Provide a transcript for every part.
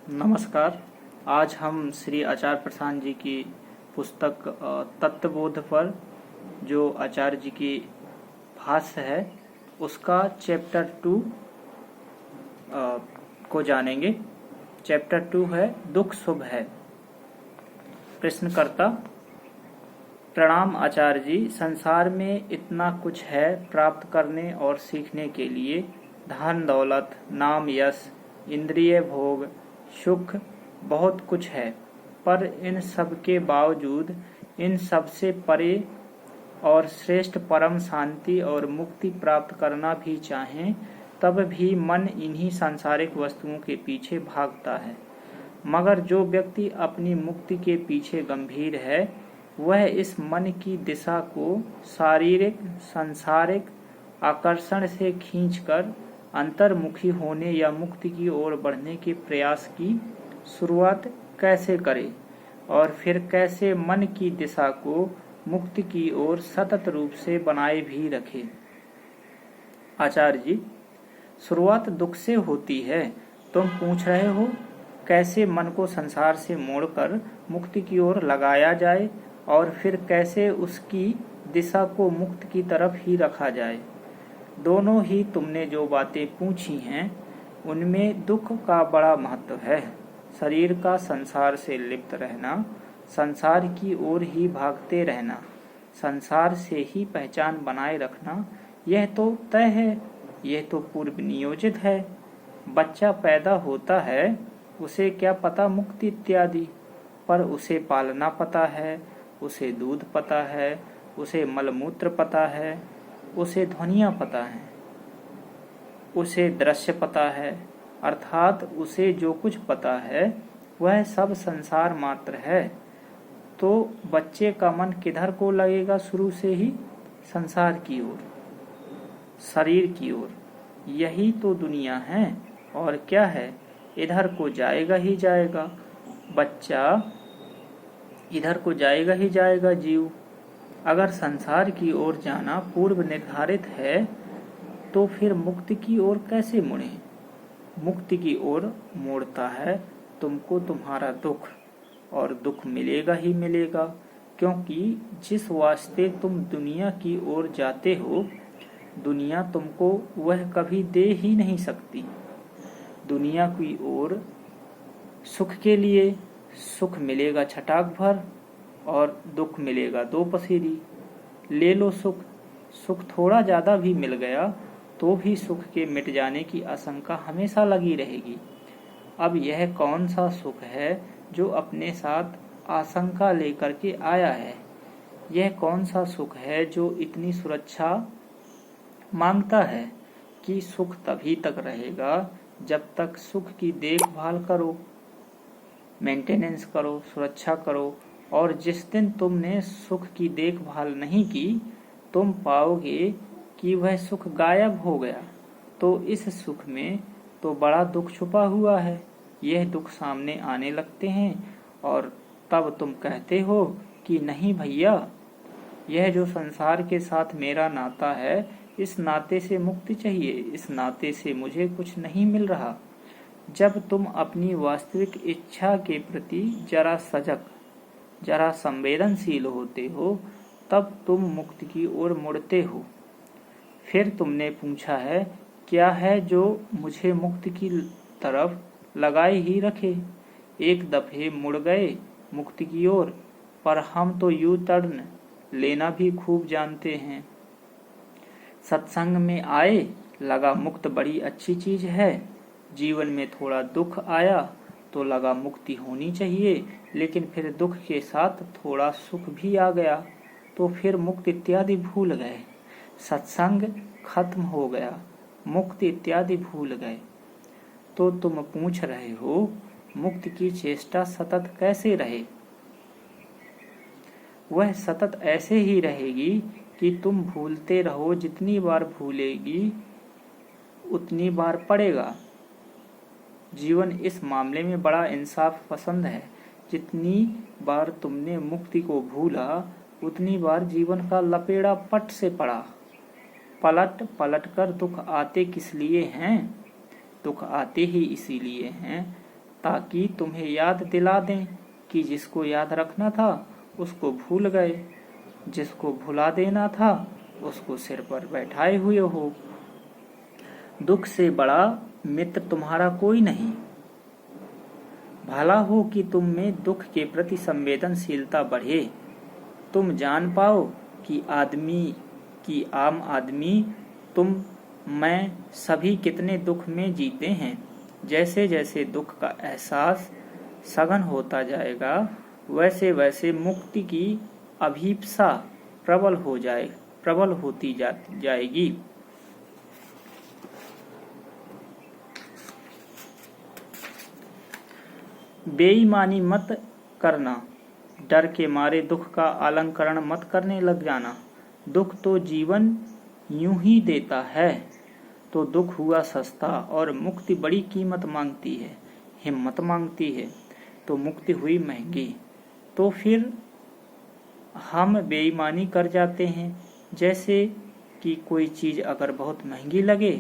नमस्कार। आज हम श्री आचार्य प्रसाद जी की पुस्तक तत्वबोध पर जो आचार्य जी की भाष्य है उसका चैप्टर 2 को जानेंगे। चैप्टर 2 है दुख शुभ है। प्रश्नकर्ता: प्रणाम आचार्य जी, संसार में इतना कुछ है प्राप्त करने और सीखने के लिए। धन दौलत, नाम यश, इंद्रिय भोग, सुख, बहुत कुछ है। पर इन सब के बावजूद इन सब से परे और श्रेष्ठ परम शांति और मुक्ति प्राप्त करना भी चाहें तब भी मन इन्हीं सांसारिक वस्तुओं के पीछे भागता है। मगर जो व्यक्ति अपनी मुक्ति के पीछे गंभीर है वह इस मन की दिशा को शारीरिक सांसारिक आकर्षण से खींचकर अंतर्मुखी होने या मुक्ति की ओर बढ़ने के प्रयास की शुरुआत कैसे करे और फिर कैसे मन की दिशा को मुक्ति की ओर सतत रूप से बनाए भी रखे। आचार्य जी, शुरुआत दुख से होती है। तुम पूछ रहे हो कैसे मन को संसार से मोड़कर मुक्ति की ओर लगाया जाए और फिर कैसे उसकी दिशा को मुक्ति की तरफ ही रखा जाए। दोनों ही तुमने जो बातें पूछी हैं उनमें दुख का बड़ा महत्व है। शरीर का संसार से लिप्त रहना, संसार की ओर ही भागते रहना, संसार से ही पहचान बनाए रखना, यह तो तय है, यह तो पूर्व नियोजित है। बच्चा पैदा होता है, उसे क्या पता मुक्ति इत्यादि, पर उसे पालना पता है, उसे दूध पता है, उसे मलमूत्र पता है, उसे ध्वनियाँ पता है, उसे दृश्य पता है, अर्थात उसे जो कुछ पता है वह सब संसार मात्र है। तो बच्चे का मन किधर को लगेगा? शुरू से ही संसार की ओर, शरीर की ओर। यही तो दुनिया है और क्या है, इधर को जाएगा ही जाएगा बच्चा, इधर को जाएगा ही जाएगा जीव। अगर संसार की ओर जाना पूर्व निर्धारित है तो फिर मुक्ति की ओर कैसे मुड़े? मुक्ति की ओर मोड़ता है तुमको तुम्हारा दुख, और दुख मिलेगा ही मिलेगा, क्योंकि जिस वास्ते तुम दुनिया की ओर जाते हो दुनिया तुमको वह कभी दे ही नहीं सकती। दुनिया की ओर सुख के लिए सुख मिलेगा छटाक भर और दुख मिलेगा दो पसेरी। ले लो सुख, सुख थोड़ा ज्यादा भी मिल गया तो भी सुख के मिट जाने की आशंका हमेशा लगी रहेगी। अब यह कौन सा सुख है जो अपने साथ आशंका लेकर के आया है? यह कौन सा सुख है जो इतनी सुरक्षा मांगता है कि सुख तभी तक रहेगा जब तक सुख की देखभाल करो, मेंटेनेंस करो, सुरक्षा करो, और जिस दिन तुमने सुख की देखभाल नहीं की तुम पाओगे कि वह सुख गायब हो गया। तो इस सुख में तो बड़ा दुख छुपा हुआ है। यह दुख सामने आने लगते हैं और तब तुम कहते हो कि नहीं भैया, यह जो संसार के साथ मेरा नाता है इस नाते से मुक्ति चाहिए, इस नाते से मुझे कुछ नहीं मिल रहा। जब तुम अपनी वास्तविक इच्छा के प्रति जरा सजग, जरा संवेदनशील होते हो तब तुम मुक्ति की ओर मुड़ते हो। फिर तुमने पूछा है क्या है जो मुझे मुक्ति की तरफ लगाए ही रखे। एक दफे मुड़ गए मुक्ति की ओर, पर हम तो यू टर्न लेना भी खूब जानते हैं। सत्संग में आए, लगा मुक्त बड़ी अच्छी चीज है। जीवन में थोड़ा दुख आया तो लगा मुक्ति होनी चाहिए, लेकिन फिर दुख के साथ थोड़ा सुख भी आ गया तो फिर मुक्ति इत्यादि भूल गए। सत्संग खत्म हो गया, मुक्ति इत्यादि भूल गए। तो तुम पूछ रहे हो मुक्ति की चेष्टा सतत कैसे रहे? वह सतत ऐसे ही रहेगी कि तुम भूलते रहो। जितनी बार भूलेगी उतनी बार पड़ेगा। जीवन इस मामले में बड़ा इंसाफ पसंद है। जितनी बार तुमने मुक्ति को भूला उतनी बार जीवन का लपेड़ा पट से पड़ा। पलट पलट कर दुख आते किस लिए हैं? दुख आते ही इसीलिए हैं ताकि तुम्हें याद दिला दें कि जिसको याद रखना था उसको भूल गए, जिसको भुला देना था उसको सिर पर बैठाए हुए हो। दुख से बड़ा मित्र तुम्हारा कोई नहीं। भला हो कि तुम में दुख के प्रति संवेदनशीलता बढ़े, तुम जान पाओ कि आम आदमी तुम मैं सभी कितने दुख में जीते हैं। जैसे जैसे दुख का एहसास सघन होता जाएगा, वैसे वैसे मुक्ति की अभीप्सा प्रबल होती जाएगी। बेईमानी मत करना, डर के मारे दुख का अलंकरण मत करने लग जाना। दुख तो जीवन यूं ही देता है, तो दुख हुआ सस्ता और मुक्ति बड़ी कीमत मांगती है, हिम्मत मांगती है, तो मुक्ति हुई महंगी। तो फिर हम बेईमानी कर जाते हैं। जैसे कि कोई चीज़ अगर बहुत महंगी लगे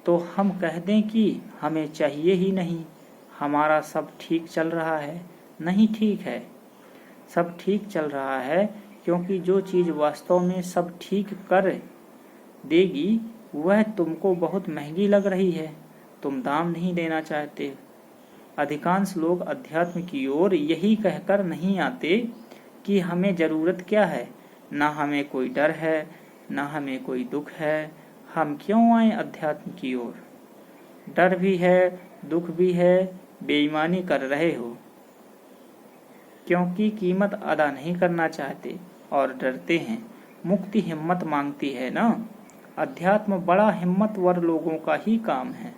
तो हम कह दें कि हमें चाहिए ही नहीं, हमारा सब ठीक चल रहा है। नहीं, ठीक है, सब ठीक चल रहा है, क्योंकि जो चीज़ वास्तव में सब ठीक कर देगी वह तुमको बहुत महंगी लग रही है, तुम दाम नहीं देना चाहते। अधिकांश लोग अध्यात्म की ओर यही कहकर नहीं आते कि हमें जरूरत क्या है, ना हमें कोई डर है, ना हमें कोई दुख है, हम क्यों आए अध्यात्म की ओर। डर भी है, दुख भी है, बेईमानी कर रहे हो, क्योंकि कीमत अदा नहीं करना चाहते और डरते हैं। मुक्ति हिम्मत मांगती है ना। अध्यात्म बड़ा हिम्मतवर लोगों का ही काम है।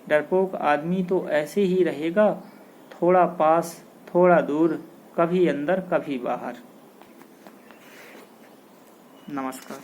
डरपोक आदमी तो ऐसे ही रहेगा, थोड़ा पास थोड़ा दूर, कभी अंदर कभी बाहर। नमस्कार।